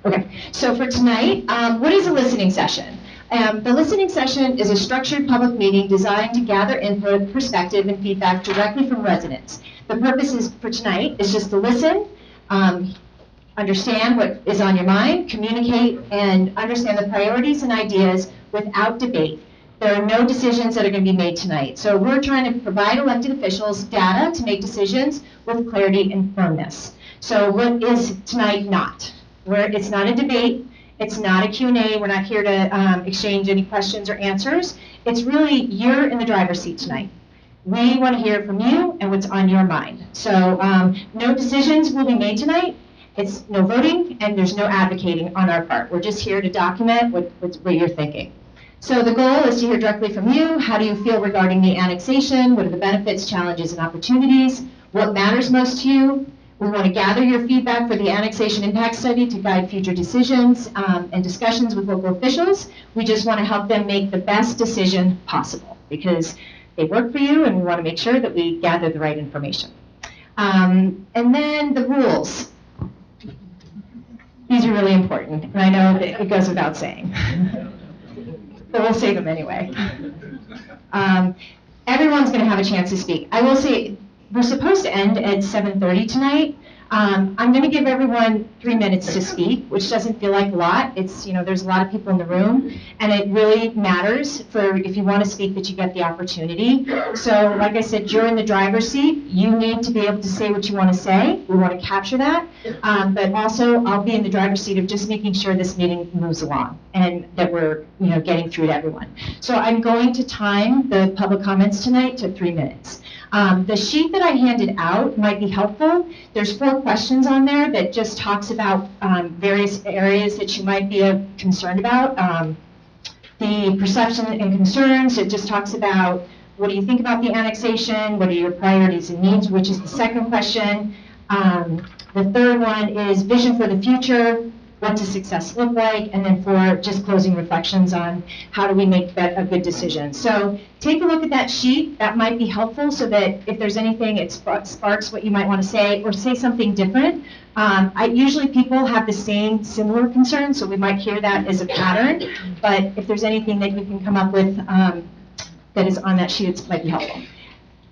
Okay, so for tonight, what is a listening session? The listening session is a structured public meeting designed to gather input, perspective, and feedback directly from residents. The purpose is, for tonight is just to listen, understand what is on your mind, communicate, and understand the priorities and ideas without debate. There are no decisions that are going to be made tonight. So we're trying to provide elected officials data to make decisions with clarity and firmness. So what is tonight not? It's not a debate. It's not a Q&A. We're not here to exchange any questions or answers. It's really, you're in the driver's seat tonight. We want to hear from you and what's on your mind. So no decisions will be made tonight. It's no voting, and there's no advocating on our part. We're just here to document what you're thinking. So the goal is to hear directly from you. How do you feel regarding the annexation? What are the benefits, challenges, and opportunities? What matters most to you? We want to gather your feedback for the annexation impact study to guide future decisions and discussions with local officials. We just want to help them make the best decision possible because they work for you, and we want to make sure that we gather the right information. And then the rules. These are really important, and I know that it goes without saying. But we'll say them anyway. Everyone's going to have a chance to speak. I will say, we're supposed to end at 7:30 tonight. I'm going to give everyone 3 minutes to speak, which doesn't feel like a lot. It's, there's a lot of people in the room, and it really matters for if you want to speak that you get the opportunity. So, like I said, you're in the driver's seat. You need to be able to say what you want to say. We want to capture that. But also, I'll be in the driver's seat of just making sure this meeting moves along and that we're, getting through to everyone. So I'm going to time the public comments tonight to 3 minutes. The sheet that I handed out might be helpful. There's 4 questions on there that just talks about various areas that you might be concerned about. The perception and concerns, it just talks about what do you think about the annexation, what are your priorities and needs, which is the second question. The third one is vision for the future, what does success look like, and then 4, just closing reflections on how do we make that a good decision. So take a look at that sheet. That might be helpful so that if there's anything, it sparks what you might want to say or say something different. Usually people have the same similar concerns, so we might hear that as a pattern. But if there's anything that you can come up with that is on that sheet, it might be helpful.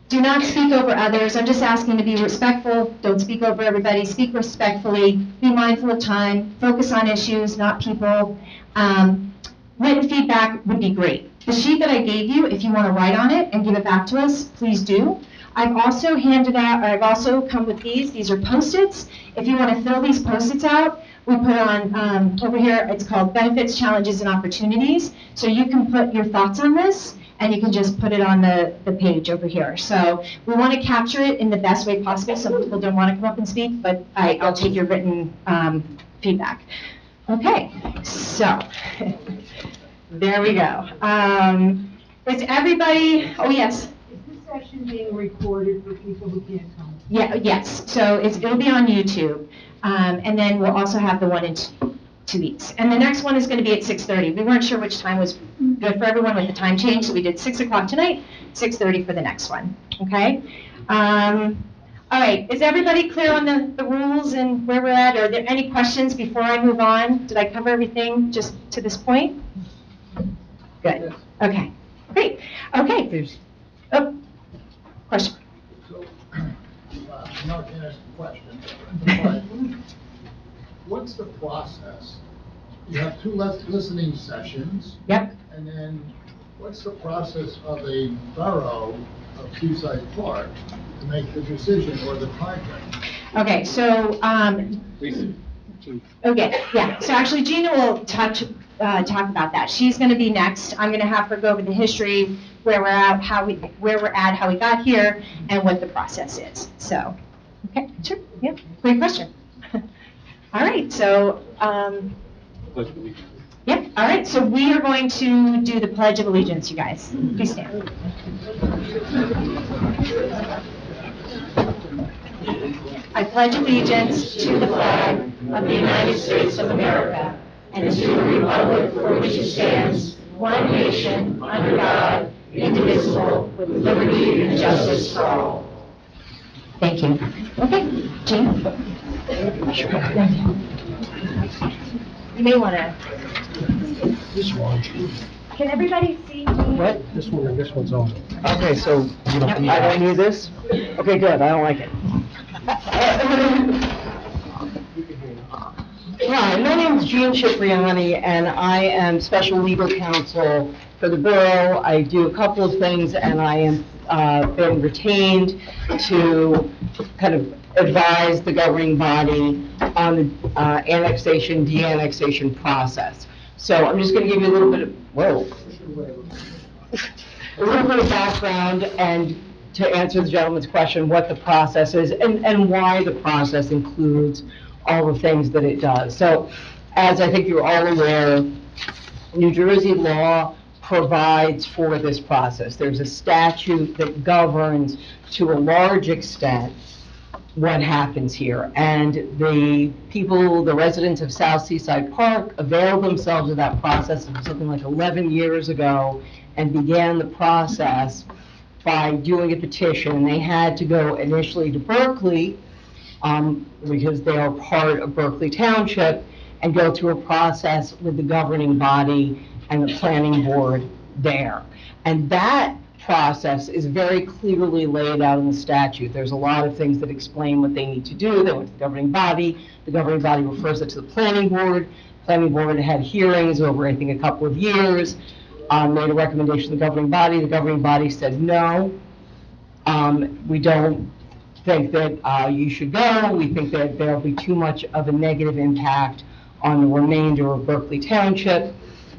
Do not speak over others. I'm just asking to be respectful. Don't speak over everybody. Speak respectfully. Be mindful of time. Focus on issues, not people. Written feedback would be great. The sheet that I gave you, if you want to write on it and give it back to us, please do. I've also handed out, I've also come with these. These are Post-its. If you want to fill these Post-its out, we put on over here, it's called Benefits, Challenges, and Opportunities. So you can put your thoughts on this, and you can just put it on the page over here. So we want to capture it in the best way possible. Some people don't want to come up and speak, but I'll take your written feedback. Okay, so there we go. Is everybody, oh yes? Is this session being recorded for people who can't come? Yeah, yes, so it'll be on YouTube. And then we'll also have the one in 2 weeks. And the next one is going to be at 6:30. We weren't sure which time was good for everyone with the time change, so we did 6 o'clock tonight, 6:30 for the next one, okay? All right, is everybody clear on the rules and where we're at? Are there any questions before I move on? Did I cover everything just to this point? Good, okay, great. Okay, oh, question. So, I'm not going to ask a question, but what's the process? You have 2 listening sessions. Yep. And then what's the process of a borough of Seaside Park to make the decision or the timeframe? Okay, so, okay, yeah. So actually Gina will talk about that. She's going to be next. I'm going to have her go over the history, where we're at, how we got here, and what the process is. So, okay, sure, yeah, great question. All right, so, yeah, all right, so we are going to do the Pledge of Allegiance, you guys. Please stand. I pledge allegiance to the flag of the United States of America and to the republic for which it stands, one nation, under God, indivisible, with liberty and justice for all. Thank you. Okay, Jean? Sure. You may want to. This one. Can everybody see me? What? This one and this one's on. Okay, so I don't need this? Okay, good, I don't like it. Hi, my name is Jean Cipriani, and I am special legal counsel for the borough. I do a couple of things, and I am been retained to kind of advise the governing body on the annexation, de-annexation process. So I'm just going to give you a little bit of, a little bit of background and to answer the gentleman's question, what the process is and why the process includes all the things that it does. So, as I think you're all aware, New Jersey law provides for this process. There's a statute that governs, to a large extent, what happens here. And the people, the residents of South Seaside Park availed themselves of that process something like 11 years ago and began the process by doing a petition. They had to go initially to Berkeley, because they are part of Berkeley Township, and go through a process with the governing body and the planning board there. And that process is very clearly laid out in the statute. There's a lot of things that explain what they need to do. They went to the governing body refers it to the planning board had hearings over, I think, a couple of years, made a recommendation to the governing body said no, we don't think that you should go. We think that there'll be too much of a negative impact on the remainder of Berkeley Township.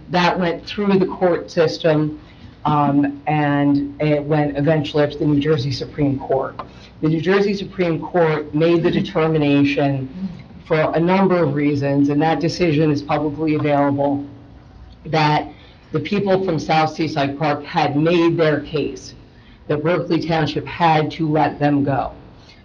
That went through the court system, and it went eventually up to the New Jersey Supreme Court. The New Jersey Supreme Court made the determination for a number of reasons, and that decision is publicly available, that the people from South Seaside Park had made their case, that Berkeley Township had to let them go.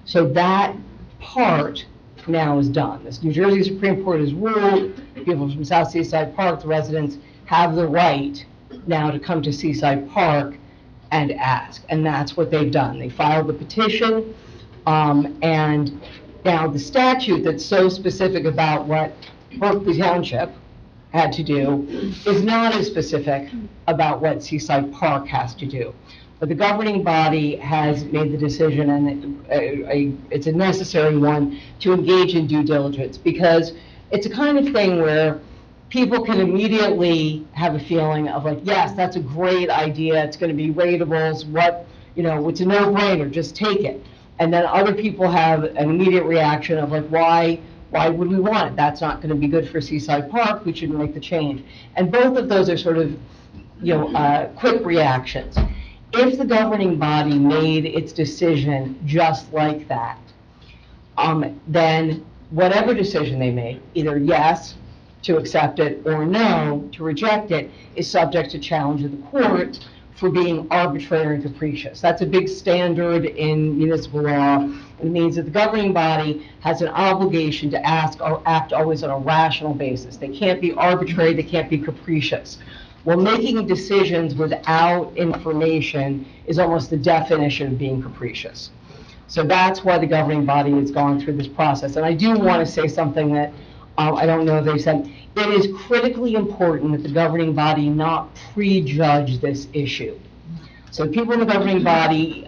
So that part now is done. This New Jersey Supreme Court has ruled people from South Seaside Park, the residents, have the right now to come to Seaside Park and ask. And that's what they've done. They filed the petition, and now the statute that's so specific about what Berkeley Township had to do is not as specific about what Seaside Park has to do. But the governing body has made the decision, and it's a necessary one, to engage in due diligence, because it's a kind of thing where people can immediately have a feeling of like, yes, that's a great idea, it's going to be rateables, it's a no-brainer, just take it. And then other people have an immediate reaction of like, why would we want it? That's not going to be good for Seaside Park, we shouldn't make the change. And both of those are sort of, quick reactions. If the governing body made its decision just like that, then whatever decision they made, either yes to accept it or no to reject it, is subject to challenge of the court for being arbitrary and capricious. That's a big standard in municipal law. It means that the governing body has an obligation to act always on a rational basis. They can't be arbitrary, they can't be capricious. Well, making decisions without information is almost the definition of being capricious. So that's why the governing body has gone through this process. And I do want to say something that I don't know if they said. It is critically important that the governing body not prejudge this issue. So people in the governing body,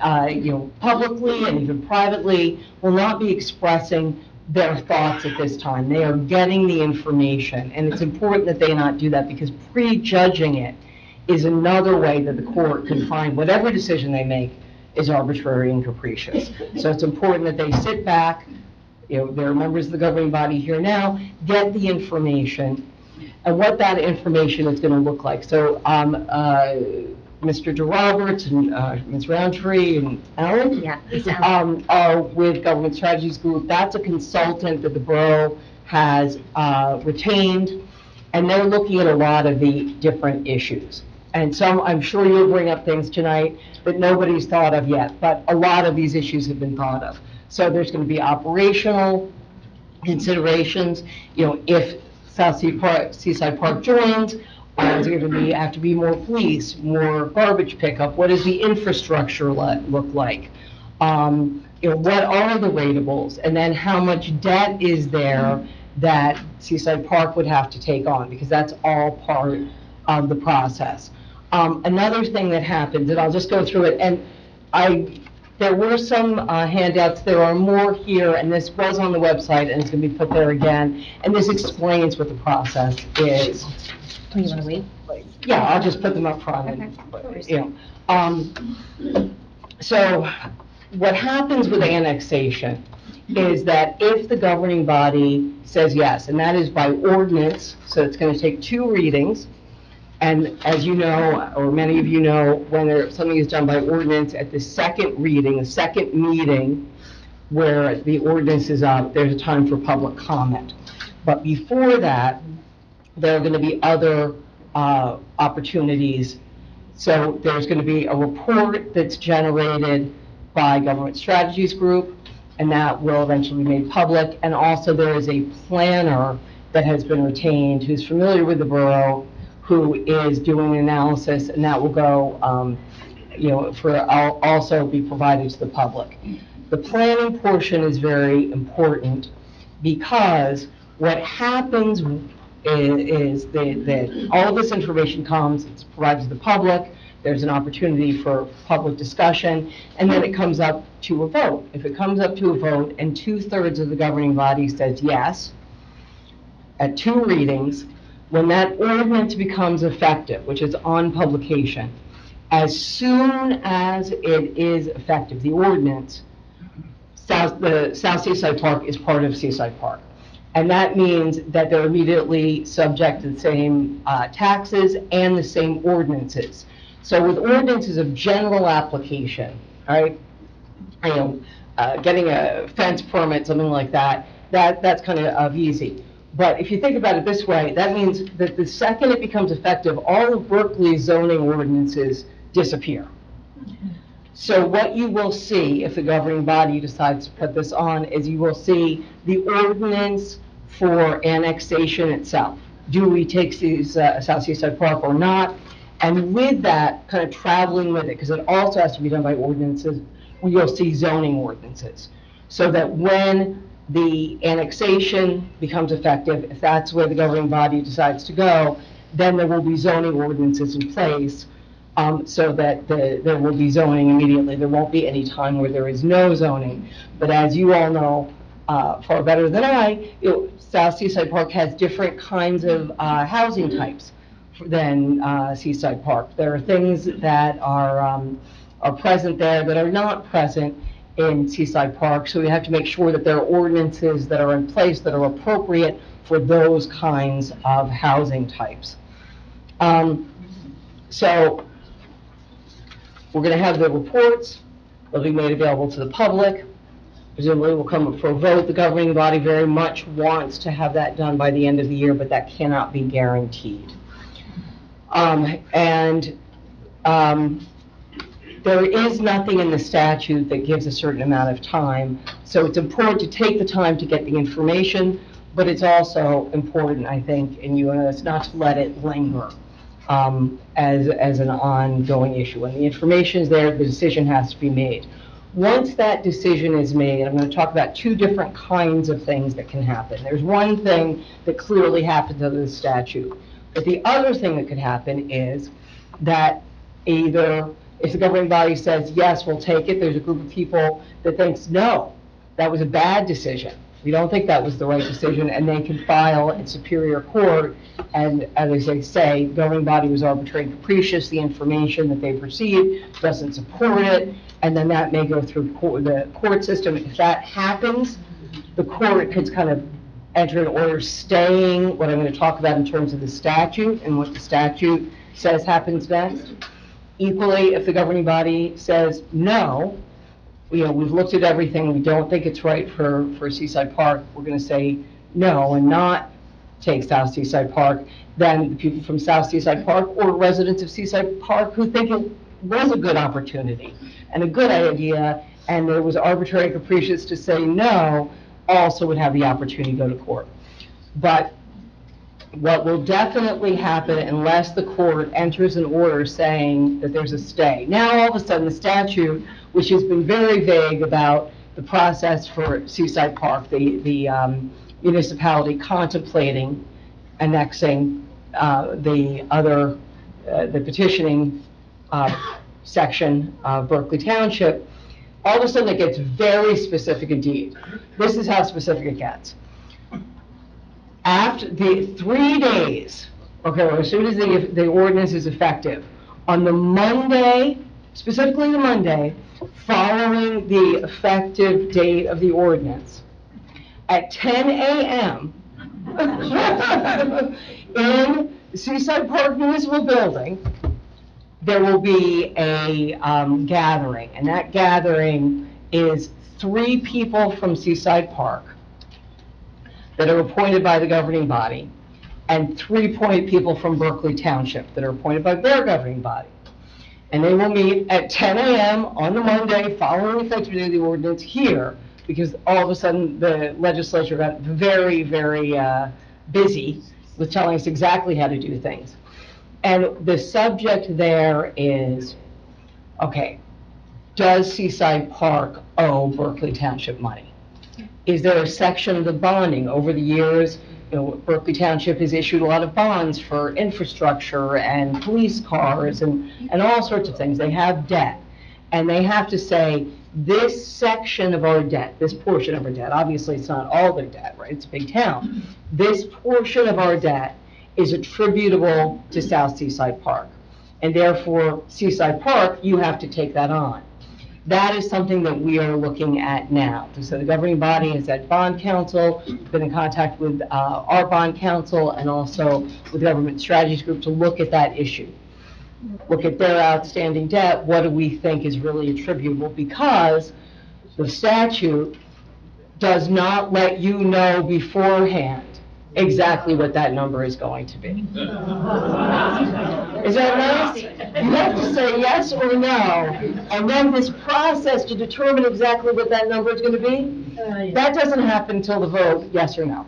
publicly and even privately, will not be expressing their thoughts at this time. They are getting the information, and it's important that they not do that, because prejudging it is another way that the court can find whatever decision they make is arbitrary and capricious. So it's important that they sit back, there are members of the governing body here now, get the information, and what that information is going to look like. So Mr. DeRoberts and Ms. Roundtree and Alan are with Government Strategies Group. That's a consultant that the borough has retained, and they're looking at a lot of the different issues. And some, I'm sure you'll bring up things tonight that nobody's thought of yet, but a lot of these issues have been thought of. So there's going to be operational considerations. If South Seaside Park joins, there's going to have to be more police, more garbage pickup. What does the infrastructure look like? What are the rateables? And then how much debt is there that Seaside Park would have to take on, because that's all part of the process. Another thing that happens, and I'll just go through it, and there were some handouts, there are more here, and this was on the website, and it's going to be put there again, and this explains what the process is. Do you want to wait? Yeah, I'll just put them up front, and, you know. So what happens with annexation is that if the governing body says yes, and that is by ordinance, so it's going to take 2 readings, and as you know, or many of you know, when something is done by ordinance, at the second reading, the second meeting where the ordinance is up, there's a time for public comment. But before that, there are going to be other opportunities. So there's going to be a report that's generated by Government Strategies Group, and that will eventually be made public. And also there is a planner that has been retained who's familiar with the borough, who is doing an analysis, and that will go, you know, also be provided to the public. The planning portion is very important because what happens is that all of this information comes, it's provided to the public, there's an opportunity for public discussion, and then it comes up to a vote. If it comes up to a vote and 2/3 of the governing body says yes, at 2 readings, when that ordinance becomes effective, which is on publication, as soon as it is effective, the ordinance, the South Seaside Park is part of Seaside Park. And that means that they're immediately subject to the same taxes and the same ordinances. So with ordinances of general application, all right, you know, getting a fence permit, something like that, that's kind of easy. But if you think about it this way, that means that the second it becomes effective, all of Berkeley's zoning ordinances disappear. So what you will see, if the governing body decides to put this on, is you will see the ordinance for annexation itself. Do we take South Seaside Park or not? And with that, kind of traveling with it, because it also has to be done by ordinances, you'll see zoning ordinances. So that when the annexation becomes effective, if that's where the governing body decides to go, then there will be zoning ordinances in place, so that there will be zoning immediately. There won't be any time where there is no zoning. But as you all know, far better than I, South Seaside Park has different kinds of housing types than Seaside Park. There are things that are present there that are not present in Seaside Park, so we have to make sure that there are ordinances that are in place that are appropriate for those kinds of housing types. So we're going to have the reports. They'll be made available to the public. Presumably will come up for a vote. The governing body very much wants to have that done by the end of the year, but that cannot be guaranteed. There is nothing in the statute that gives a certain amount of time, so it's important to take the time to get the information, but it's also important, I think, in UNS not to let it linger as an ongoing issue. When the information is there, the decision has to be made. Once that decision is made, I'm going to talk about 2 different kinds of things that can happen. There's one thing that clearly happens under the statute, but the other thing that could happen is that either if the governing body says, yes, we'll take it, there's a group of people that thinks, no, that was a bad decision. We don't think that was the right decision, and they can file in Superior Court, and as they say, the governing body was arbitrary and capricious, the information that they've received doesn't support it, and then that may go through the court system. If that happens, the court could kind of enter an order staying what I'm going to talk about in terms of the statute and what the statute says happens next. Equally, if the governing body says, no, we've looked at everything, we don't think it's right for Seaside Park, we're going to say no and not take South Seaside Park, then the people from South Seaside Park or residents of Seaside Park who think it was a good opportunity and a good idea and it was arbitrary and capricious to say no, also would have the opportunity to go to court. But what will definitely happen unless the court enters an order saying that there's a stay. Now all of a sudden the statute, which has been very vague about the process for Seaside Park, the municipality contemplating annexing the petitioning section of Berkeley Township, all of a sudden it gets very specific indeed. This is how specific it gets. After the 3 days, okay, well, as soon as the ordinance is effective, on the Monday, specifically the Monday, following the effective date of the ordinance, at 10 a.m. in Seaside Park Municipal Building, there will be a gathering, and that gathering is 3 people from Seaside Park that are appointed by the governing body, and 3 people from Berkeley Township that are appointed by their governing body. And they will meet at 10 a.m. on the Monday following the effective date of the ordinance here, because all of a sudden the legislature got very, very busy with telling us exactly how to do things. And the subject there is, okay, does Seaside Park owe Berkeley Township money? Is there a section of the bonding? Over the years, Berkeley Township has issued a lot of bonds for infrastructure and police cars and all sorts of things. They have debt. And they have to say, this section of our debt, this portion of our debt, obviously it's not all their debt, right? It's a big town. This portion of our debt is attributable to South Seaside Park. And therefore, Seaside Park, you have to take that on. That is something that we are looking at now. So the governing body is at bond council, been in contact with our bond council and also with the government strategies group to look at that issue. Look at their outstanding debt, what do we think is really attributable, because the statute does not let you know beforehand exactly what that number is going to be. Is that nice? You have to say yes or no, and then this process to determine exactly what that number is going to be, that doesn't happen until the vote, yes or no.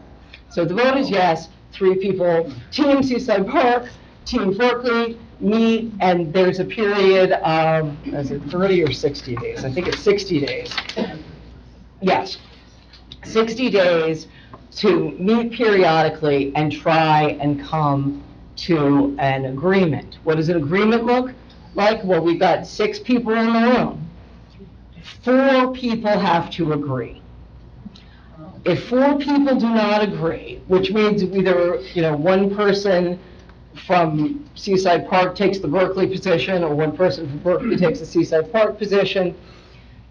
So the vote is yes, 3 people, Team Seaside Park, Team Berkeley, meet, and there's a period of, is it 30 or 60 days? I think it's 60 days. Yes, 60 days to meet periodically and try and come to an agreement. What does an agreement look like? Well, we've got 6 people in the room. 4 people have to agree. If 4 people do not agree, which means either, one person from Seaside Park takes the Berkeley position, or one person from Berkeley takes the Seaside Park position,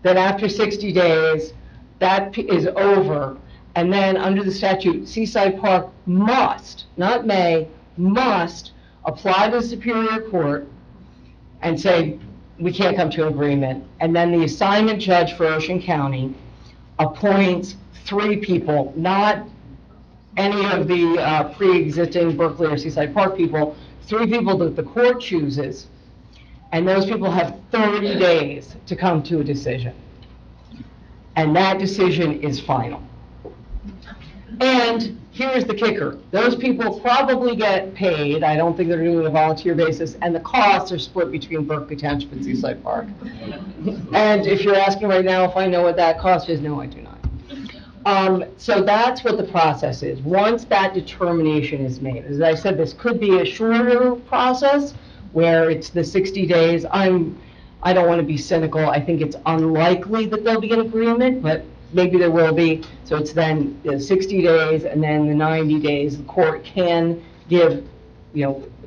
then after 60 days, that is over. And then under the statute, Seaside Park must, not may, must apply to the Superior Court and say, we can't come to an agreement. And then the assignment judge for Ocean County appoints 3 people, not any of the pre-existing Berkeley or Seaside Park people, 3 people that the court chooses, and those people have 30 days to come to a decision. And that decision is final. And here's the kicker. Those people probably get paid. I don't think they're doing it on a volunteer basis, and the costs are split between Berkeley Township and Seaside Park. And if you're asking right now if I know what that cost is, no, I do not. So that's what the process is. Once that determination is made, as I said, this could be a shorter process where it's the 60 days. I don't want to be cynical. I think it's unlikely that there'll be an agreement, but maybe there will be. So it's then 60 days and then the 90 days. The court can give,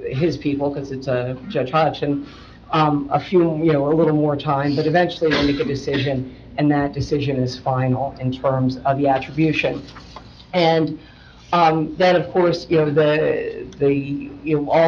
his people, because it's Judge Hodgson, a little more time, but eventually they'll make a decision, and that decision is final in terms of the attribution. And then, of course, all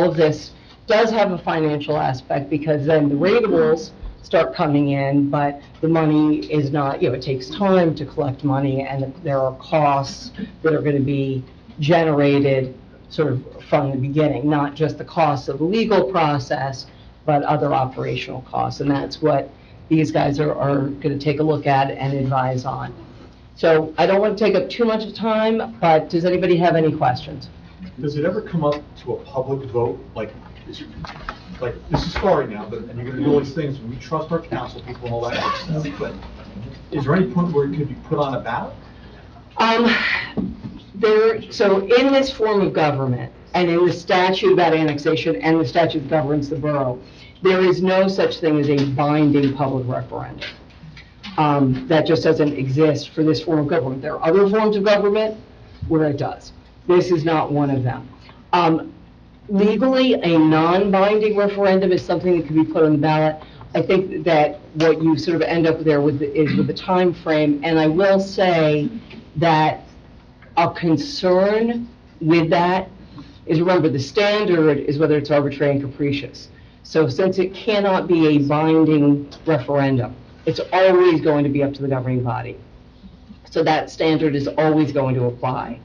of this does have a financial aspect, because then the ratables start coming in, but the money is not, it takes time to collect money, and there are costs that are going to be generated sort of from the beginning, not just the costs of the legal process, but other operational costs. And that's what these guys are going to take a look at and advise on. So I don't want to take up too much of time, but does anybody have any questions? Does it ever come up to a public vote? Like this is starting now, and you're going to do all these things, and we trust our council people and all that good stuff, but is there any point where it could be put on a ballot? So in this form of government, and in the statute about annexation and the statute that governs the borough, there is no such thing as a binding public referendum. That just doesn't exist for this form of government. There are other forms of government where it does. This is not one of them. Legally, a non-binding referendum is something that can be put on the ballot. I think that what you sort of end up there with is with the time frame, and I will say that a concern with that is, remember, the standard is whether it's arbitrary and capricious. So since it cannot be a binding referendum, it's always going to be up to the governing body. So that standard is always going to apply.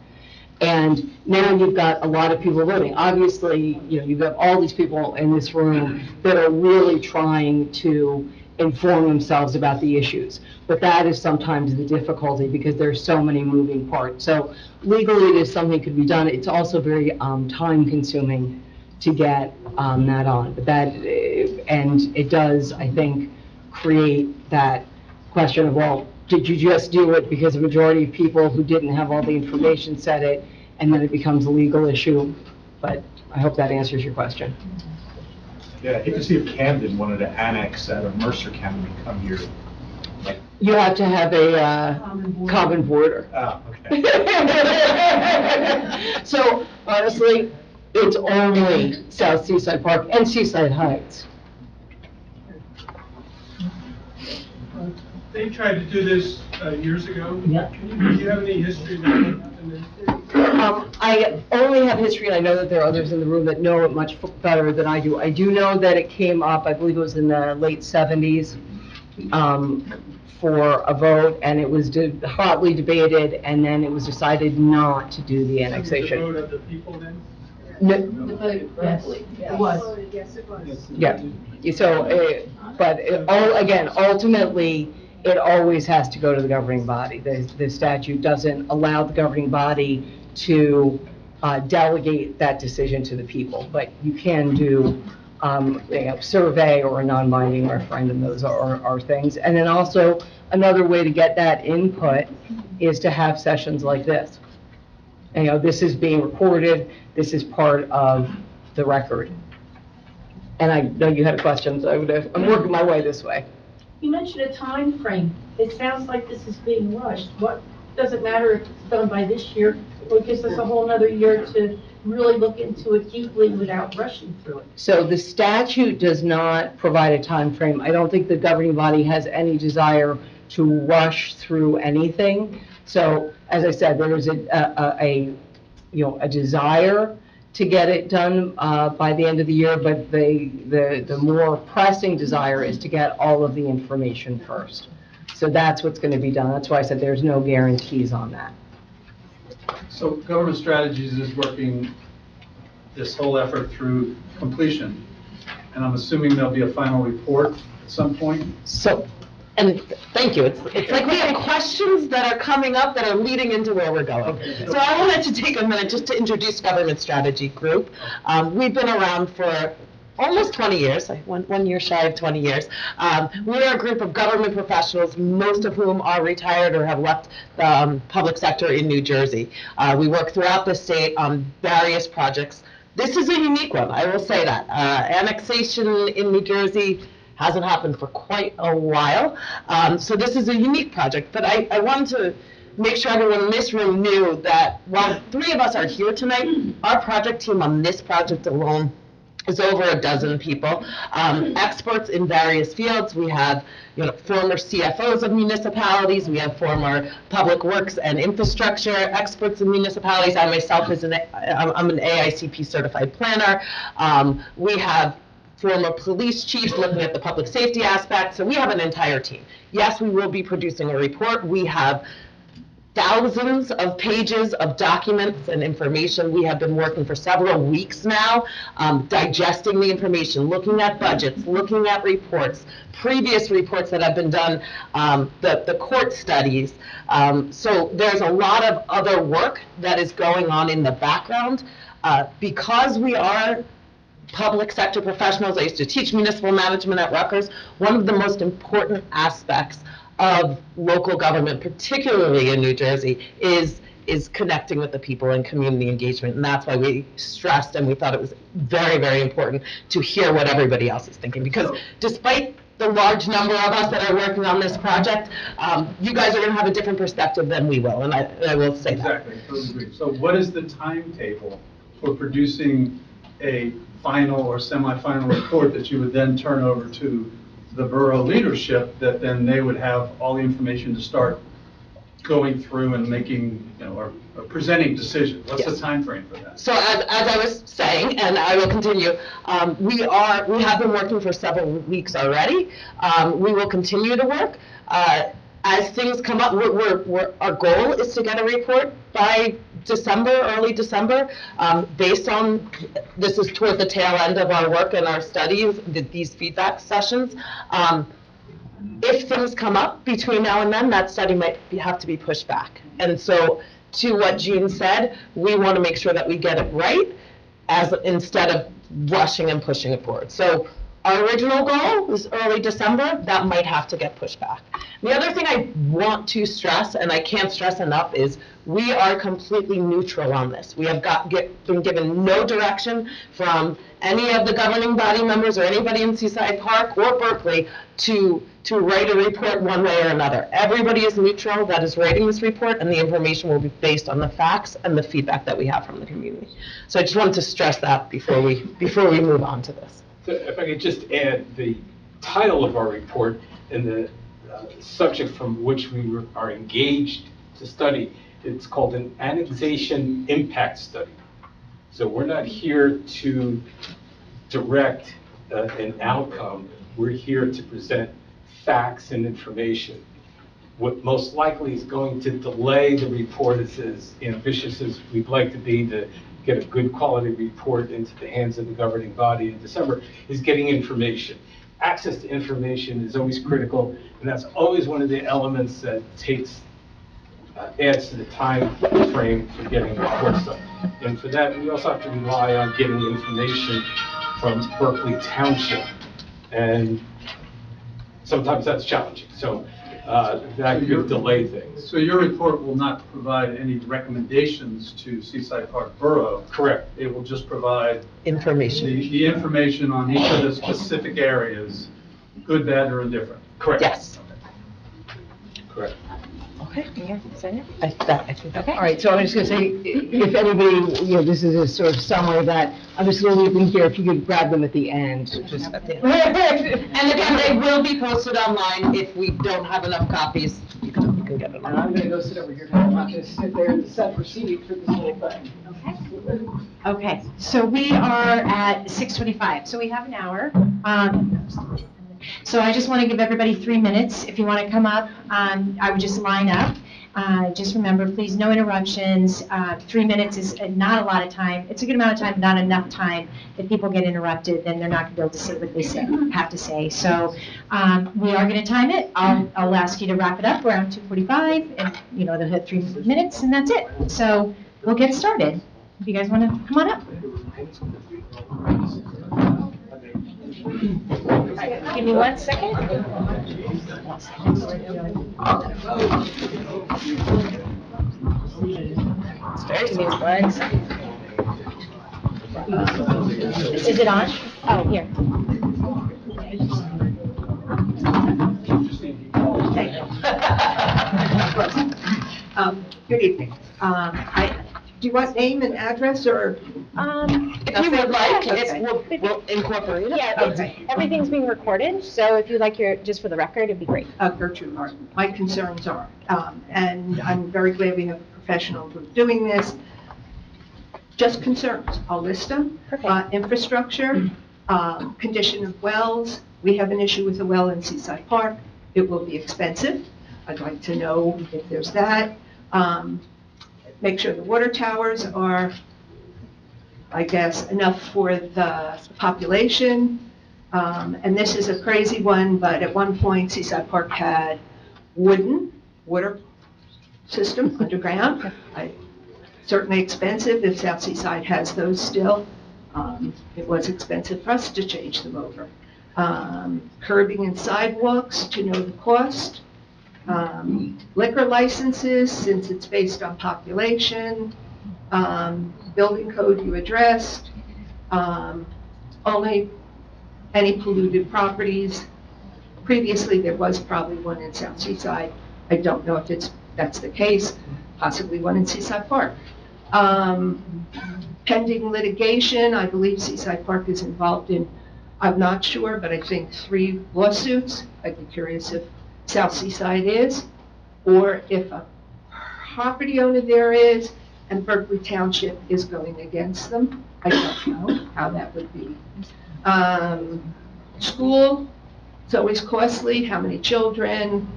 And now you've got a lot of people voting. Obviously, you've got all these people in this room that are really trying to inform themselves about the issues. But that is sometimes the difficulty because there's so many moving parts. So legally, there's something could be done. It's also very time consuming to get that on. But and it does, I think, create that question of, well, did you just do it because the majority of people who didn't have all the information said it, and then it becomes a legal issue? But I hope that answers your question. Yeah, I hate to see if Camden wanted to annex out of Mercer County and come here. You have to have a common border. Oh, okay. So honestly, it's only South Seaside Park and Seaside Heights. They tried to do this years ago. Yeah. Do you have any history of that? I only have history, and I know that there are others in the room that know it much better than I do. I do know that it came up, I believe it was in the late 70s, for a vote, and it was hotly debated, and then it was decided not to do the annexation. The vote of the people then? The vote, yes, it was. Yes, it was. Yeah, so, but ultimately, it always has to go to the governing body. The statute doesn't allow the governing body to delegate that decision to the people, but you can do survey or a non-binding referendum. Those are things. And then also, another way to get that input is to have sessions like this. And, this is being recorded, this is part of the record. And I know you had a question, so I'm working my way this way. You mentioned a time frame. It sounds like this is being rushed. What, does it matter if it's done by this year, or it gives us a whole another year to really look into it deeply without rushing through it? So the statute does not provide a time frame. I don't think the governing body has any desire to rush through anything. So, as I said, there is a desire to get it done by the end of the year, but the more pressing desire is to get all of the information first. So that's what's going to be done. That's why I said there's no guarantees on that. So Government Strategies is working this whole effort through completion, and I'm assuming there'll be a final report at some point? So, and thank you. It's like we have questions that are coming up that are leading into where we're going. Okay. So I wanted to take a minute just to introduce Government Strategy Group. We've been around for almost 20 years, one year shy of 20 years. We are a group of government professionals, most of whom are retired or have left the public sector in New Jersey. We work throughout the state on various projects. This is a unique one, I will say that. Annexation in New Jersey hasn't happened for quite a while. So this is a unique project, but I wanted to make sure everyone in this room knew that while 3 of us are here tonight, our project team on this project alone is over a dozen people, experts in various fields. We have former CFOs of municipalities, we have former public works and infrastructure experts in municipalities. I myself I'm an AICP certified planner. We have former police chiefs looking at the public safety aspect. So we have an entire team. Yes, we will be producing a report. We have thousands of pages of documents and information. We have been working for several weeks now, digesting the information, looking at budgets, looking at reports, previous reports that have been done, the court studies. So there's a lot of other work that is going on in the background. Because we are public sector professionals, I used to teach municipal management at Rutgers. One of the most important aspects of local government, particularly in New Jersey, is is connecting with the people and community engagement. And that's why we stressed and we thought it was very, very important to hear what everybody else is thinking. Because despite the large number of us that are working on this project, you guys are going to have a different perspective than we will, and I will say that. Exactly, totally agree. So what is the timetable for producing a final or semi-final report that you would then turn over to the borough leadership, that then they would have all the information to start going through and making, or presenting decisions? What's the Yes. time frame for that? So as I was saying, and I will continue, we have been working for several weeks already. We will continue to work. As things come up, our goal is to get a report by December, early December, based on, this is toward the tail end of our work and our studies, these feedback sessions. If things come up between now and then, that study might have to be pushed back. And so, to what Jean said, we want to make sure that we get it right, instead of rushing and pushing it forward. So our original goal was early December. That might have to get pushed back. The other thing I want to stress, and I can't stress enough, is we are completely neutral on this. We have been given no direction from any of the governing body members or anybody in Seaside Park or Berkeley to write a report one way or another. Everybody is neutral that is writing this report, and the information will be based on the facts and the feedback that we have from the community. So I just wanted to stress that before we move on to this. So if I could just add the title of our report and the subject from which we are engaged to study, it's called an Annexation Impact Study. So we're not here to direct an outcome. We're here to present facts and information. What most likely is going to delay the report, as ambitious as we'd like to be to get a good quality report into the hands of the governing body in December, is getting information. Access to information is always critical, and that's always one of the elements that adds to the time frame for getting reports done. And for that, we also have to rely on getting information from Berkeley Township, and sometimes that's challenging. So that could delay things. So your report will not provide any recommendations to Seaside Park Borough? Correct. It will just provide Information. the information on each of the specific areas, good, bad, or indifferent? Correct. Yes. Correct. Okay, yeah, sign it. I think Okay. All right, so I'm just going to say, if anybody, this is a sort of summary that, I'm just going to leave them here, if you could grab them at the end, just at the end. And again, they will be posted online. If we don't have enough copies, you can get them And I'm on. going to go sit over here, I'm not going to sit there and set proceed for this whole thing. Okay, so we are at 6:25, so we have an hour. So I just want to give everybody 3 minutes. If you want to come up, I would just line up. Just remember, please, no interruptions. 3 minutes is not a lot of time. It's a good amount of time, not enough time. If people get interrupted, then they're not going to be able to say what they have to say. So we are going to time it. I'll ask you to wrap it up around 2:45, and they'll hit 3 minutes, and that's it. So we'll get started. If you guys want to come on up. Give me 1 second. It's very smooth. 1 second. Is it on? Oh, here. Good evening. Do you want name and address, or? If you would like, Okay. we'll incorporate it. Yeah, everything's being recorded, so if you'd like just for the record, it'd be great. Gertrude Martin. My concerns are, and I'm very glad we have a professional group doing this, just concerns. I'll list them. Perfect. Infrastructure, condition of wells. We have an issue with a well in Seaside Park. It will be expensive. I'd like to know if there's that. Make sure the water towers are, I guess, enough for the population. And this is a crazy one, but at one point Seaside Park had wooden water system underground. Certainly expensive if South Seaside has those still. It was expensive for us to change them over. Curbing and sidewalks, to know the cost. Liquor licenses, since it's based on population. Building code you addressed. Only any polluted properties. Previously, there was probably one in South Seaside. I don't know if that's the case. Possibly one in Seaside Park. Pending litigation, I believe Seaside Park is involved in, I'm not sure, but I think 3 lawsuits. I'd be curious if South Seaside is, or if a property owner there is, and Berkeley Township is going against them. I don't know how that would be. School, it's always costly. How many children?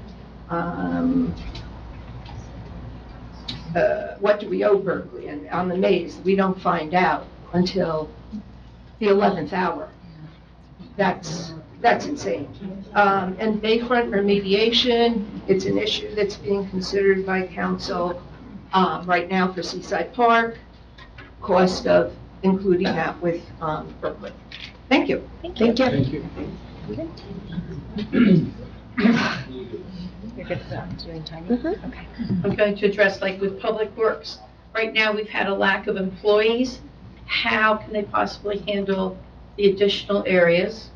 What do we owe Berkeley? And on the maze, we don't find out until the 11th hour. That's insane. And bayfront remediation, it's an issue that's being considered by council right now for Seaside Park. Cost of including that with Berkeley. Thank you. Thank you. Thank you. You're good to go. Doing timing? Mhm. Okay. I'm going to address, like with Public Works. Right now, we've had a lack of employees. How can they possibly handle the additional areas?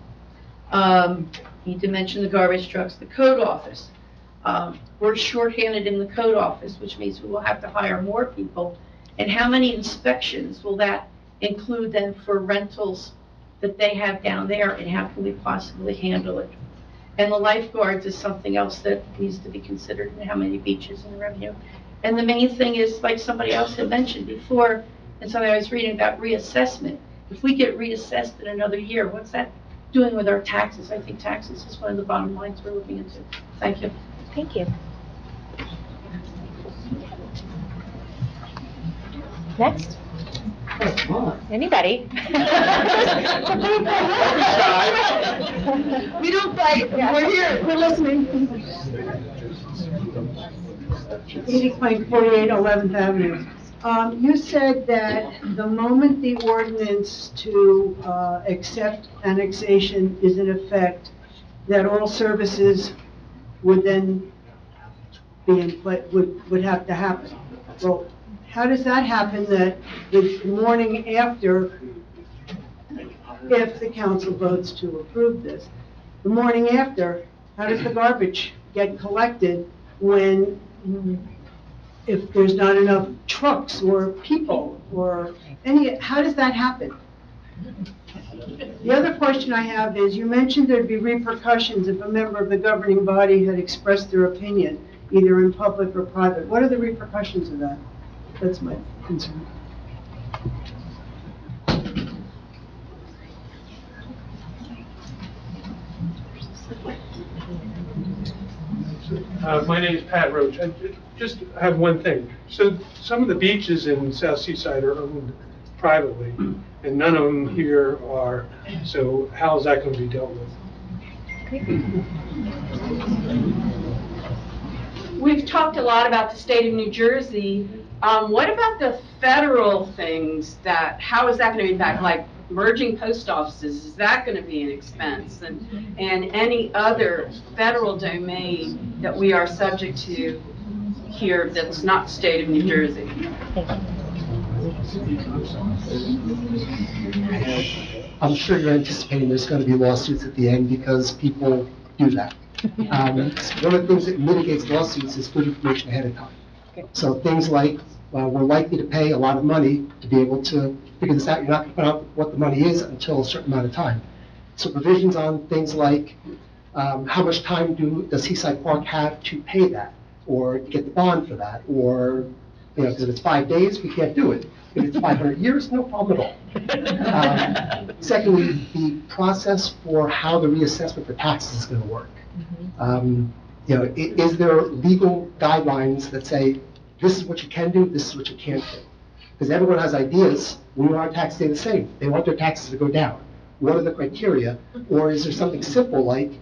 Need to mention the garbage trucks, the code office. We're shorthanded in the code office, which means we will have to hire more people. And how many inspections will that include then for rentals that they have down there, and how can we possibly handle it? And the lifeguards is something else that needs to be considered, and how many beaches and revenue. And the main thing is, like somebody else had mentioned before, and something I was reading about reassessment. If we get reassessed in another year, what's that doing with our taxes? I think taxes is one of the bottom lines we're looking into. Thank you. Thank you. Next. Anybody? We don't fight, we're here, we're listening. 80.48 11th Avenue. You said that the moment the ordinance to accept annexation is in effect, that all services would then be in play, would have to happen. Well, how does that happen that the morning after, if the council votes to approve this, the morning after, how does the garbage get collected when, if there's not enough trucks or people or how does that happen? The other question I have is, you mentioned there'd be repercussions if a member of the governing body had expressed their opinion, either in public or private. What are the repercussions of that? That's my concern. My name is Pat Roach. I just have one thing. So some of the beaches in South Seaside are owned privately, and none of them here are. So how is that going to be dealt with? We've talked a lot about the state of New Jersey. What about the federal things how is that going to impact, like merging post offices? Is that going to be an expense? And any other federal domain that we are subject to here that's not state of New Jersey? I'm sure you're anticipating there's going to be lawsuits at the end because people do that. One of the things that mitigates lawsuits is good information ahead of time. So things like, we're likely to pay a lot of money to be able to figure this out. You're not going to find out what the money is until a certain amount of time. So provisions on things like how much time does Seaside Park have to pay that, or get the bond for that, or, because if it's 5 days, we can't do it. If it's 500 years, no problem at all. Secondly, the process for how the reassessment for taxes is going to work. Is there legal guidelines that say, this is what you can do, this is what you can't do? Because everyone has ideas. We want our taxes to stay the same. They want their taxes to go down. What are the criteria? Or is there something simple like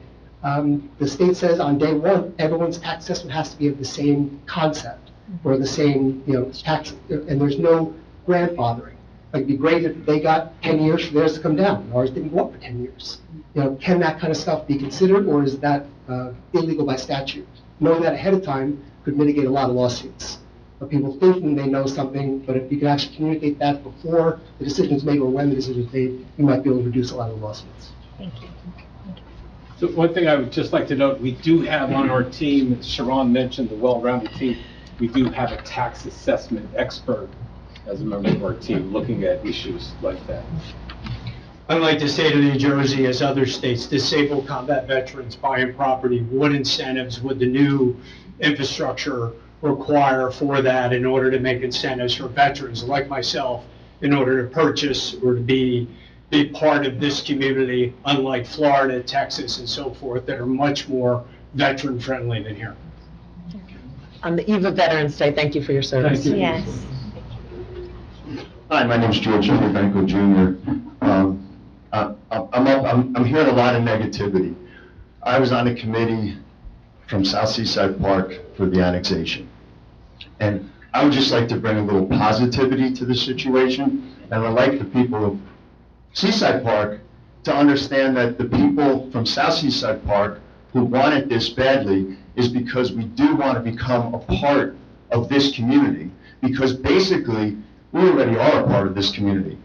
the state says on day one, everyone's tax assessment has to be of the same concept or the same tax, and there's no grandfathering. Like, it'd be great if they got 10 years for theirs to come down. Ours didn't go up for 10 years. Can that kind of stuff be considered, or is that illegal by statute? knowing that ahead of time could mitigate a lot of lawsuits. Of people thinking they know something, but if you can actually communicate that before the decision is made or when the decision is made, you might be able to reduce a lot of lawsuits. So one thing I would just like to note, we do have on our team, as Sharon mentioned, the well-rounded team, we do have a tax assessment expert as a member of our team looking at issues like that. Unlike the state of New Jersey, as other states, disabled combat veterans buying property, what incentives would the new infrastructure require for that in order to make incentives for veterans like myself in order to purchase or to be part of this community, unlike Florida, Texas, and so forth, that are much more veteran-friendly than here? On the eve of Veterans Day, thank you for your service. Thank you. Yes. Hi, my name's George Banco Jr. I'm hearing a lot of negativity. I was on a committee from South Seaside Park for the annexation. And I would just like to bring a little positivity to the situation. And I'd like the people of Seaside Park to understand that the people from South Seaside Park who want it this badly is because we do want to become a part of this community. Because basically, we already are a part of this community.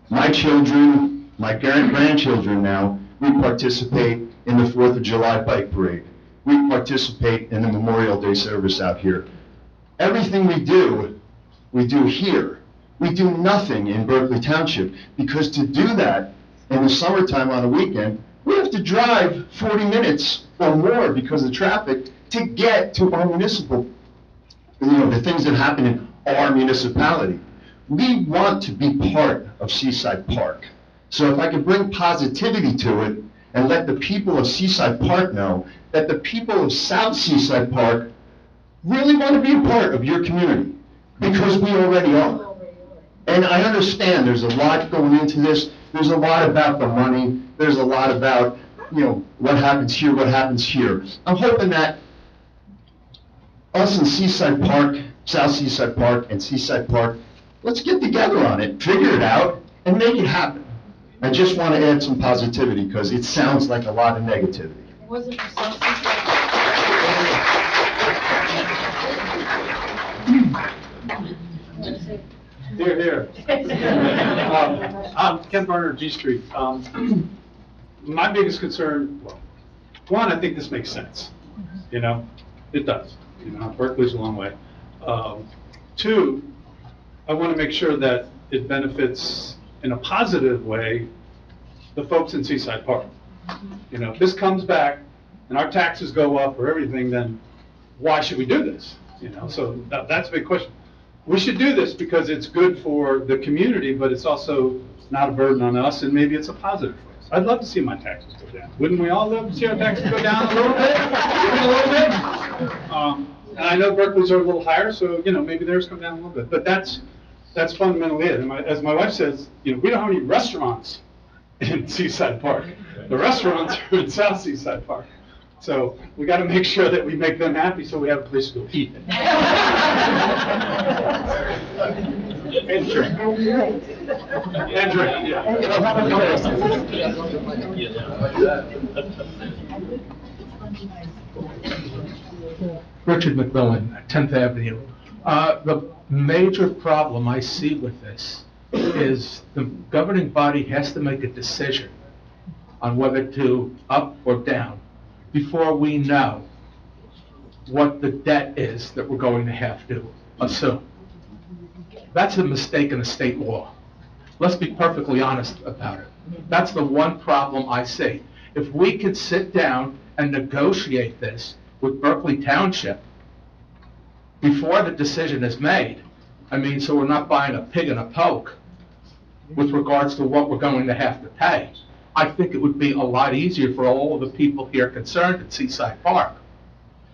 My children, my grandchildren now, we participate in the 4th of July bike parade. We participate in the Memorial Day service out here. Everything we do here. We do nothing in Berkeley Township, because to do that in the summertime on a weekend, we have to drive 40 minutes or more because of traffic to get to our municipal, the things that happen in our municipality. We want to be part of Seaside Park. So if I could bring positivity to it and let the people of Seaside Park know that the people of South Seaside Park really want to be a part of your community, because we already are. And I understand there's a lot going into this. There's a lot about the money. There's a lot about, what happens here, what happens here. I'm hoping that us in Seaside Park, South Seaside Park and Seaside Park, let's get together on it, figure it out, and make it happen. I just want to add some positivity because it sounds like a lot of negativity. Was it for South Seaside? Here. I'm Ken Barner, G Street. My biggest concern, one, I think this makes sense. It does. Berkeley's a long way. Two, I want to make sure that it benefits in a positive way the folks in Seaside Park. If this comes back and our taxes go up or everything, then why should we do this? So that's a big question. We should do this because it's good for the community, but it's also not a burden on us, and maybe it's a positive for us. I'd love to see my taxes go down. Wouldn't we all love to see our taxes go down a little bit? And I know Berkeley's are a little higher, so maybe theirs come down a little bit. But that's fundamentally it. And as my wife says, we don't have any restaurants in Seaside Park. The restaurants are in South Seaside Park. So we got to make sure that we make them happy so we have a place to go eat. And drink. And drink, yeah. Richard McMillan, 10th Avenue. The major problem I see with this is the governing body has to make a decision on whether to up or down before we know what the debt is that we're going to have to assume. That's a mistake in the state law. Let's be perfectly honest about it. That's the one problem I see. If we could sit down and negotiate this with Berkeley Township before the decision is made, so we're not buying a pig in a poke with regards to what we're going to have to pay, I think it would be a lot easier for all of the people here concerned at Seaside Park.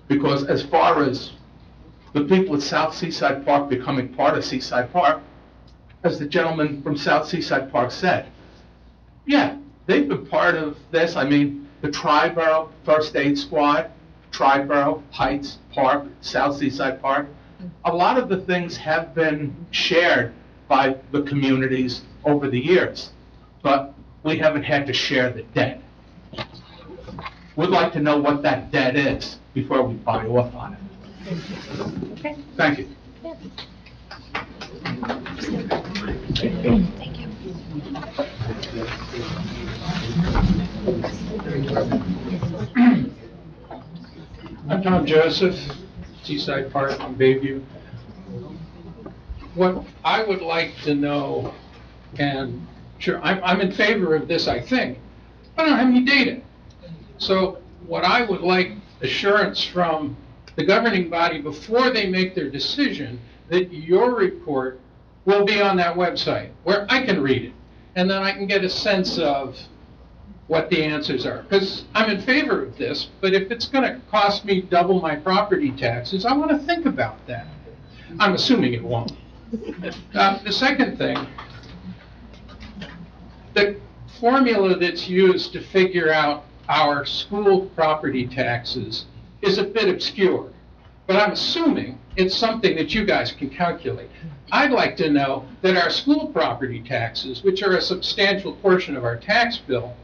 Because as far as the people at South Seaside Park becoming part of Seaside Park, as the gentleman from South Seaside Park said, yeah, they've been part of this. The Triborough First Aid Squad, Triborough, Heights Park, South Seaside Park, a lot of the things have been shared by the communities over the years, but we haven't had to share the debt. would like to know what that debt is before we buy off on it. Okay. Thank you. Thank you. I'm Tom Joseph, Seaside Park in Bayview. What I would like to know, and sure, I'm in favor of this, I think, but I don't have any data. So what I would like assurance from the governing body before they make their decision, that your report will be on that website where I can read it. And then I can get a sense of what the answers are. Because I'm in favor of this, but if it's going to cost me double my property taxes, I want to think about that. I'm assuming it won't. The second thing, the formula that's used to figure out our school property taxes is a bit obscure, but I'm assuming it's something that you guys can calculate. I'd like to know that our school property taxes, which are a substantial portion of our tax bill,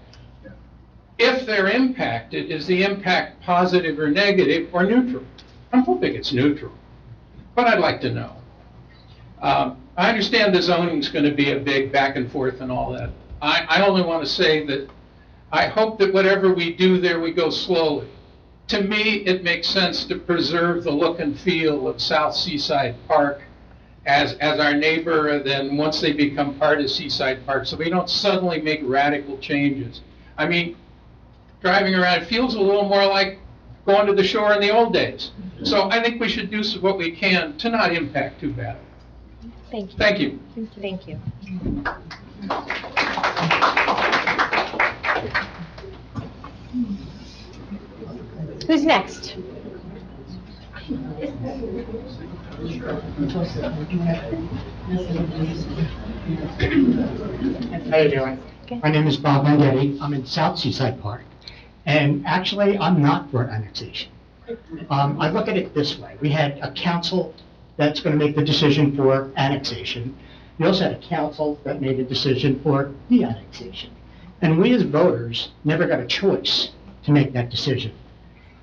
if they're impacted, is the impact positive or negative or neutral? I'm hoping it's neutral, but I'd like to know. I understand the zoning's going to be a big back and forth and all that. I only want to say that I hope that whatever we do there, we go slowly. To me, it makes sense to preserve the look and feel of South Seaside Park as our neighbor, and then once they become part of Seaside Park, so we don't suddenly make radical changes. I mean, driving around, it feels a little more like going to the shore in the old days. So I think we should do what we can to not impact too bad. Thank you. Thank you. Thank you. Who's next? How you doing? Okay. My name is Bob Mendetti. I'm in South Seaside Park. And actually, I'm not for annexation. I look at it this way. We had a council that's going to make the decision for annexation. We also had a council that made a decision for de-annexation. And we as voters never got a choice to make that decision.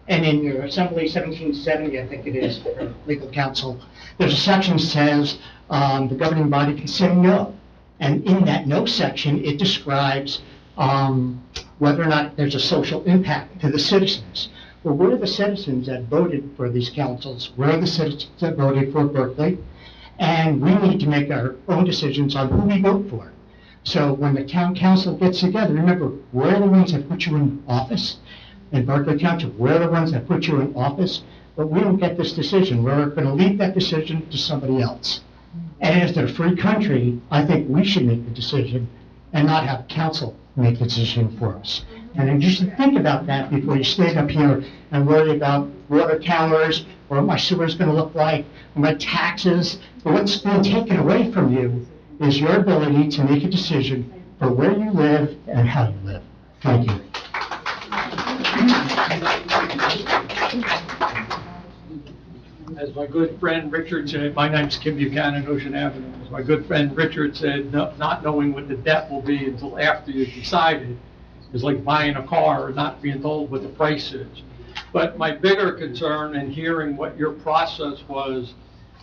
And in your Assembly 1770, I think it is, for legal counsel, there's a section that says the governing body can say no. And in that no section, it describes whether or not there's a social impact to the citizens. Well, we're the citizens that voted for these councils. We're the citizens that voted for Berkeley. And we need to make our own decisions on who we vote for. So when the town council gets together, remember, we're the ones that put you in office. In Berkeley Township, we're the ones that put you in office. But we don't get this decision. We're going to leave that decision to somebody else. And as a free country, I think we should make the decision and not have council make the decision for us. And you should think about that before you stand up here and worry about water towers, or what my sewer is going to look like, or my taxes. But what's being taken away from you is your ability to make a decision for where you live and how you live. Thank you. As my good friend Richard said, my name's Kim Buchanan, Ocean Avenue. As my good friend Richard said, not knowing what the debt will be until after you've decided is like buying a car and not being told what the price is. But my bigger concern in hearing what your process was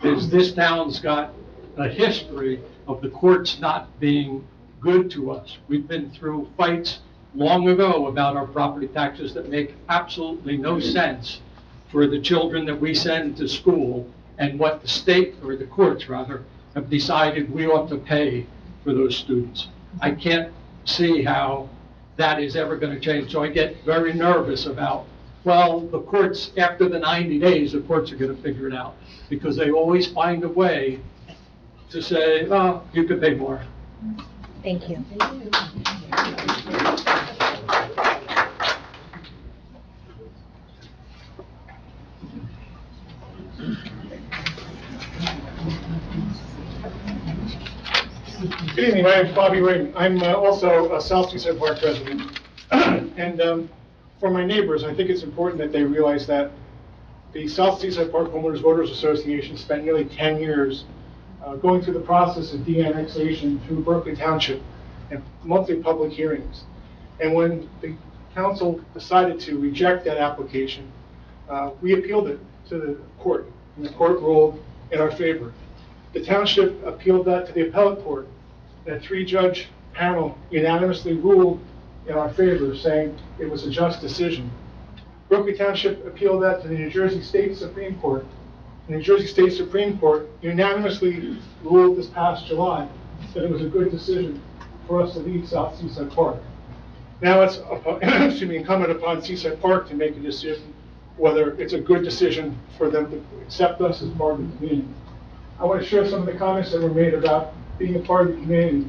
is this town's got a history of the courts not being good to us. We've been through fights long ago about our property taxes that make absolutely no sense for the children that we send to school, and what the state, or the courts rather, have decided we ought to pay for those students. I can't see how that is ever going to change. So I get very nervous about, well, the courts, after the 90 days, the courts are going to figure it out, because they always find a way to say, oh, you could pay more. Thank you. Good evening, my name's Bobby Ring. I'm also a South Seaside Park resident. And for my neighbors, I think it's important that they realize that the South Seaside Park Homeowners Voters Association spent nearly 10 years going through the process of de-annexation through Berkeley Township and monthly public hearings. And when the council decided to reject that application, we appealed it to the court, and the court ruled in our favor. The township appealed that to the appellate court, and a 3-judge panel unanimously ruled in our favor, saying it was a just decision. Berkeley Township appealed that to the New Jersey State Supreme Court. The New Jersey State Supreme Court unanimously ruled this past July that it was a good decision for us to leave South Seaside Park. Now it's incumbent upon Seaside Park to make a decision whether it's a good decision for them to accept us as part of the community. I want to share some of the comments that were made about being a part of the community.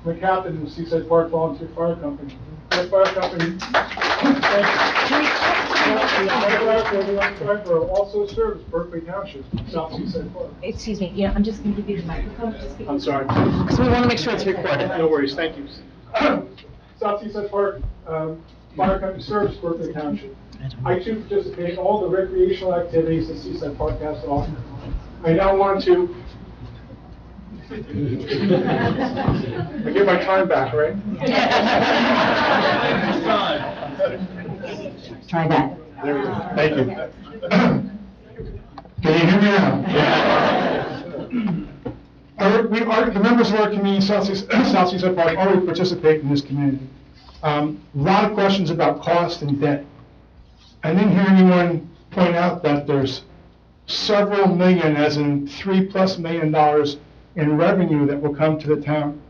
I'm a captain in the Seaside Park Volunteer Fire Company. That fire company also serves Berkeley Township, South Seaside Park. Excuse me, yeah, I'm just going to give you the microphone. I'm sorry. Because we want to make sure it's recorded. No worries, thank you. South Seaside Park Fire Company serves Berkeley Township. I too participate in all the recreational activities that Seaside Park has to offer. I now want to I get my time back, right? Try that. There we go. Thank you. Can you hear me now? The members of our community, South Seaside Park, already participate in this community. A lot of questions about cost and debt. I didn't hear anyone point out that there's several million, as in $3+ million in revenue that will come to the town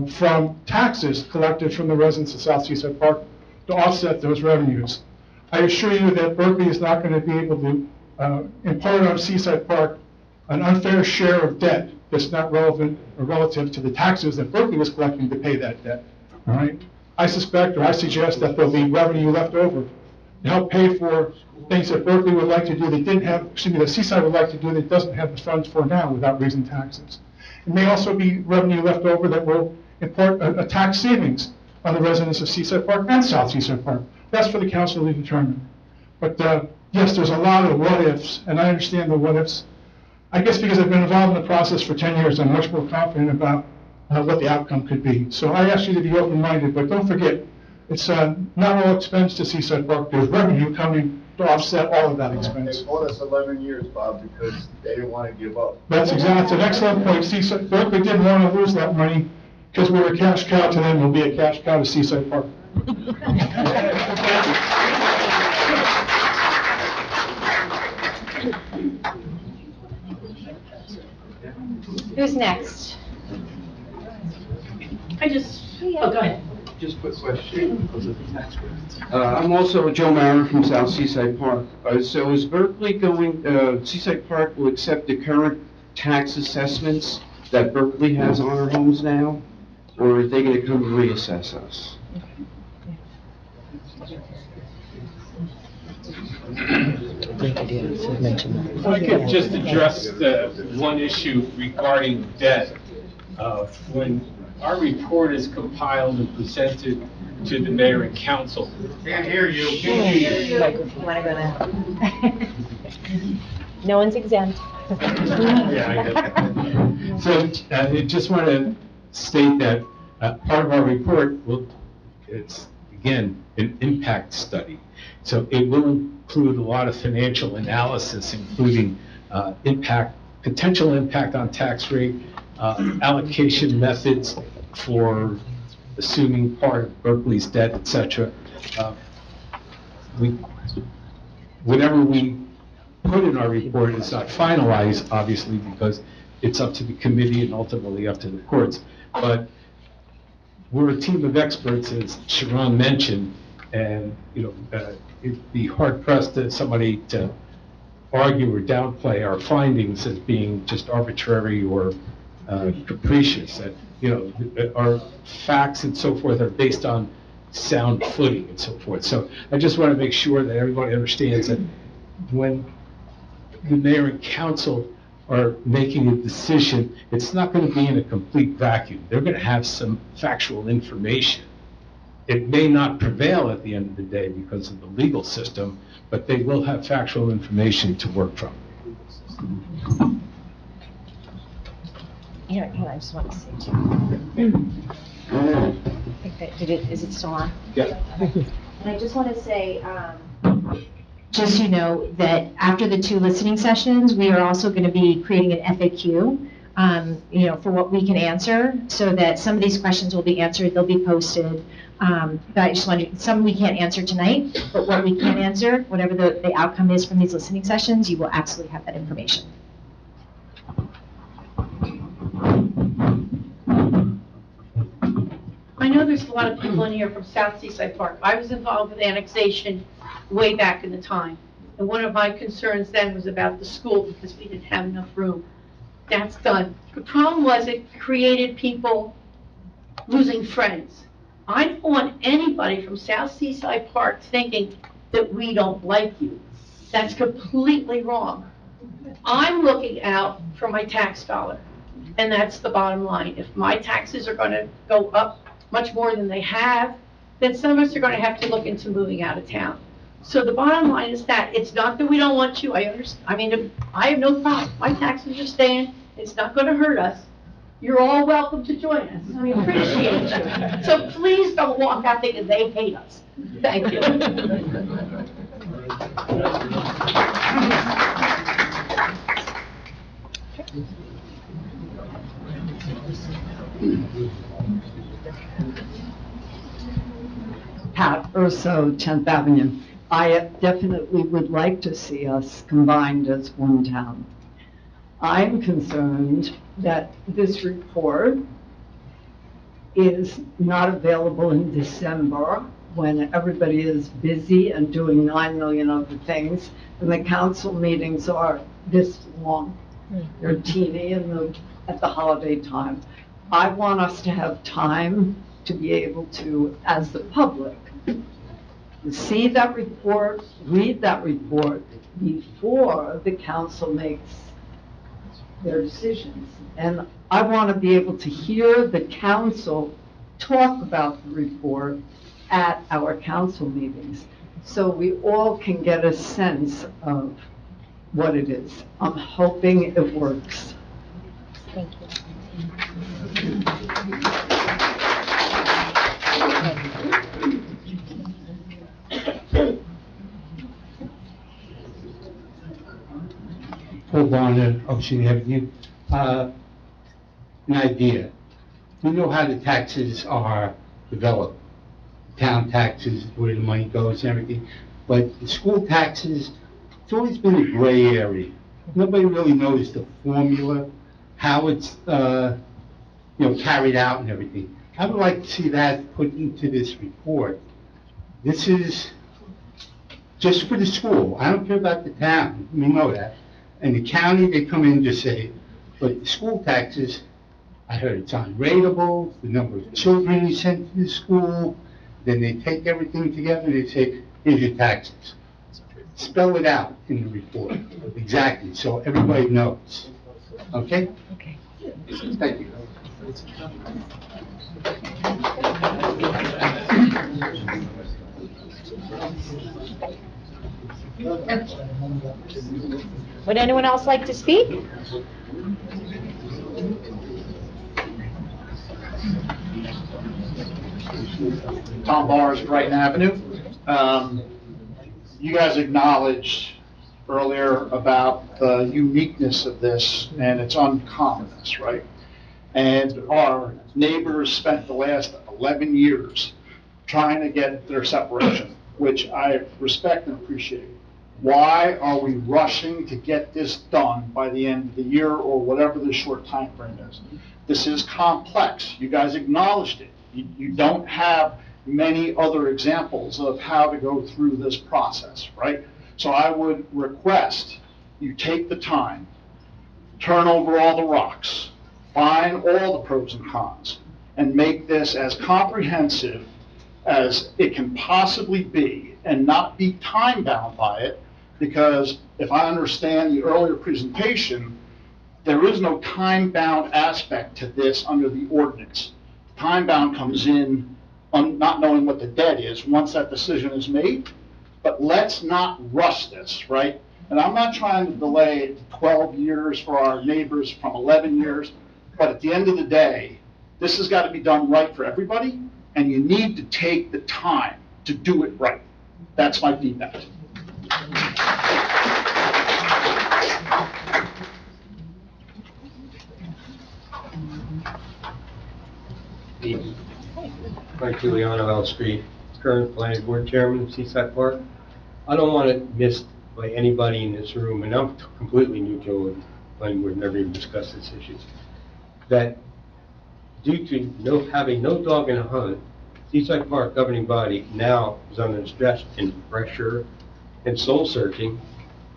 from taxes collected from the residents of South Seaside Park to offset those revenues. I assure you that Berkeley is not going to be able to impart on Seaside Park an unfair share of debt that's not relevant or relative to the taxes that Berkeley was collecting to pay that debt. All right? I suspect, or I suggest, that there'll be revenue left over to help pay for things that Berkeley would like to do that didn't have, that Seaside would like to do that doesn't have the funds for now without raising taxes. It may also be revenue left over that will impart a tax savings on the residents of Seaside Park and South Seaside Park. That's for the council to determine. But yes, there's a lot of what-ifs, and I understand the what-ifs. I guess because I've been involved in the process for 10 years, I'm much more confident about what the outcome could be. So I ask you to be open-minded, but don't forget, it's not all expense to Seaside Park. There's revenue coming to offset all of that expense. They fought us 11 years, Bob, because they didn't want to give up. That's an excellent point. Seaside, Berkeley didn't want to lose that money because we're a cash cow to them. We'll be a cash cow to Seaside Park. Who's next? Oh, go ahead. Just a quick question. I'm also Joe Mara from South Seaside Park. So is Berkeley going, Seaside Park will accept the current tax assessments that Berkeley has on our homes now? Or are they going to come and reassess us? If I could just address the one issue regarding debt. When our report is compiled and presented to the mayor and council. Can't hear you. No one's exempt. So I just want to state that part of our report it's again an impact study. So it will include a lot of financial analysis, including potential impact on tax rate, allocation methods for assuming part of Berkeley's debt, etc. Whatever we put in our report is not finalized, obviously, because it's up to the committee and ultimately up to the courts. But we're a team of experts, as Sharon mentioned, and it'd be hard pressed to somebody to argue or downplay our findings as being just arbitrary or capricious. That our facts and so forth are based on sound footing and so forth. So I just want to make sure that everybody understands that when the mayor and council are making a decision, it's not going to be in a complete vacuum. They're going to have some factual information. It may not prevail at the end of the day because of the legal system, but they will have factual information to work from. Here, I just want to say too. Is it still on? Yeah. And I just want to say, just so you know, that after the 2 listening sessions, we are also going to be creating an FAQ, for what we can answer, so that some of these questions will be answered, they'll be posted. But I just wanted, some we can't answer tonight, but what we can answer, whatever the outcome is from these listening sessions, you will absolutely have that information. I know there's a lot of people in here from South Seaside Park. I was involved with annexation way back in the time. And one of my concerns then was about the school because we didn't have enough room. That's done. The problem was it created people losing friends. I don't want anybody from South Seaside Park thinking that we don't like you. That's completely wrong. I'm looking out for my tax dollar, and that's the bottom line. If my taxes are going to go up much more than they have, then some of us are going to have to look into moving out of town. So the bottom line is that it's not that we don't want you. I understand. I mean, I have no problem. My taxes are staying. It's not going to hurt us. You're all welcome to join us. We appreciate you. So please don't walk out thinking they hate us. Thank you. Pat Urso, 10th Avenue. I definitely would like to see us combined as one town. I'm concerned that this report is not available in December when everybody is busy and doing 9 million other things, and the council meetings are this long. They're teeny at the holiday time. I want us to have time to be able to, as the public, see that report, read that report before the council makes their decisions. And I want to be able to hear the council talk about the report at our council meetings, so we all can get a sense of what it is. I'm hoping it works. Thank you. Paul Bonner, Ocean Avenue. An idea. We know how the taxes are developed. Town taxes, where the money goes and everything. But the school taxes, it's always been a gray area. Nobody really knows the formula, how it's, carried out and everything. I would like to see that put into this report. This is just for the school. I don't care about the town. We know that. And the county, they come in and just say, but the school taxes, I heard it's unrateable, the number of children you send to the school, then they take everything together and they say, here's your taxes. Spell it out in the report, exactly, so everybody knows. Okay? Okay. Thank you. Would anyone else like to speak? Tom Bars, Brighton Avenue. You guys acknowledged earlier about the uniqueness of this and its uncommonness, right? And our neighbors spent the last 11 years trying to get their separation, which I respect and appreciate. Why are we rushing to get this done by the end of the year or whatever the short time frame is? This is complex. You guys acknowledged it. You don't have many other examples of how to go through this process, right? So I would request you take the time, turn over all the rocks, find all the pros and cons, and make this as comprehensive as it can possibly be and not be time bound by it, because if I understand the earlier presentation, there is no time bound aspect to this under the ordinance. Time bound comes in on not knowing what the debt is once that decision is made, but let's not rush this, right? And I'm not trying to delay it to 12 years for our neighbors from 11 years, but at the end of the day, this has got to be done right for everybody, and you need to take the time to do it right. That's my feedback. Mike Giuliano, L Street, current planning board chairman of Seaside Park. I don't want it missed by anybody in this room, and I'm completely neutral and planning board never even discussed this issue, that due to having no dog in the hunt, Seaside Park governing body now is under stress and pressure and soul searching,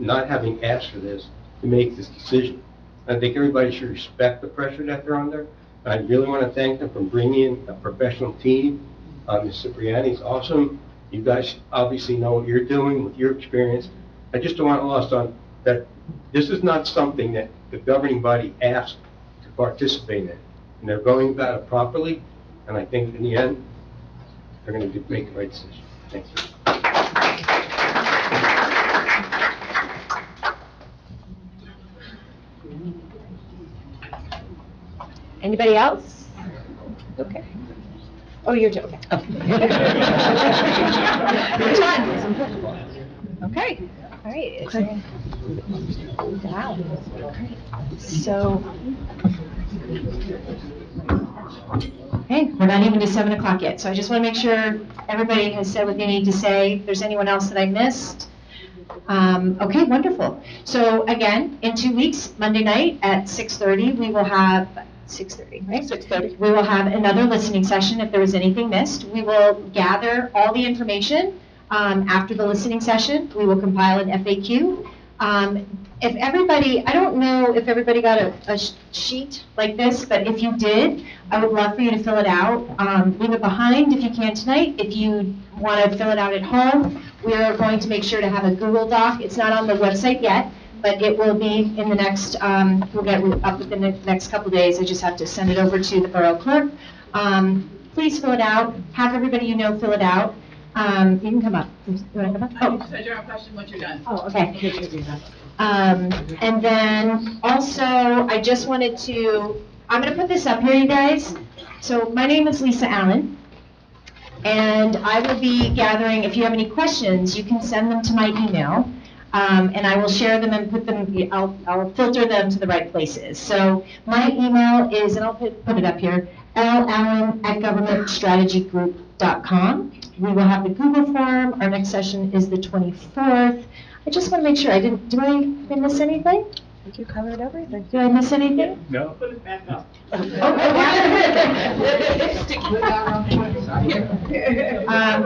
not having asked for this, to make this decision. I think everybody should respect the pressure that they're under. I really want to thank them for bringing in a professional team. Ms. Cipriani's awesome. You guys obviously know what you're doing with your experience. I just don't want it lost on that this is not something that the governing body asked to participate in. And they're going about it properly, and I think in the end, they're going to make the right decision. Thank you. Anybody else? Okay. Oh, you're okay. Oh. You're done. Okay. All right. Okay. Wow. So. Okay, we're not even to 7 o'clock yet, so I just want to make sure everybody has said what they need to say. If there's anyone else that I missed. Okay, wonderful. So again, in 2 weeks, Monday night at 6:30, we will have 6:30, right? 6:30. We will have another listening session if there was anything missed. We will gather all the information after the listening session. We will compile an FAQ. If everybody, I don't know if everybody got a sheet like this, but if you did, I would love for you to fill it out. Leave it behind if you can tonight. If you want to fill it out at home, we are going to make sure to have a Google Doc. It's not on the website yet, but it will be in the next, we'll get up within the next couple of days. I just have to send it over to the borough clerk. Please fill it out. Have everybody you know fill it out. You can come up. You want to come up? Oh, you said your own question once you're done. Oh, okay. And then also, I just wanted to, I'm going to put this up here, you guys. So my name is Lisa Allen, and I will be gathering, if you have any questions, you can send them to my email, and I will share them and put them, I'll filter them to the right places. So my email is, and I'll put it up here, lallen@governmentstrategygroup.com. We will have the Google form. Our next session is the 24th. I just want to make sure did I miss anything? Did you cover everything? Did I miss anything? No. Put it back up.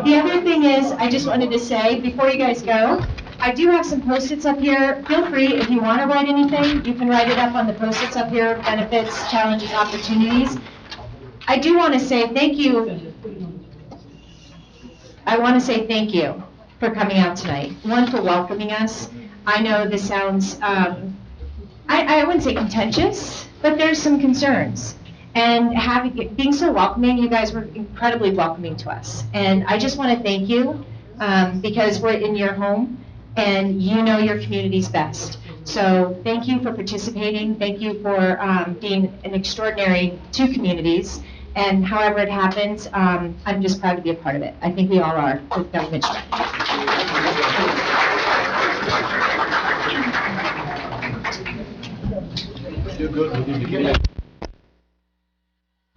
The other thing is, I just wanted to say, before you guys go, I do have some Post-its up here. Feel free, if you want to write anything, you can write it up on the Post-its up here, benefits, challenges, opportunities. I do want to say thank you. I want to say thank you for coming out tonight. One, for welcoming us. I know this sounds, I wouldn't say contentious, but there's some concerns. And being so welcoming, you guys were incredibly welcoming to us. And I just want to thank you because we're in your home and you know your communities best. So thank you for participating. Thank you for being an extraordinary two communities. And however it happens, I'm just proud to be a part of it. I think we all are with government strategy. You're good.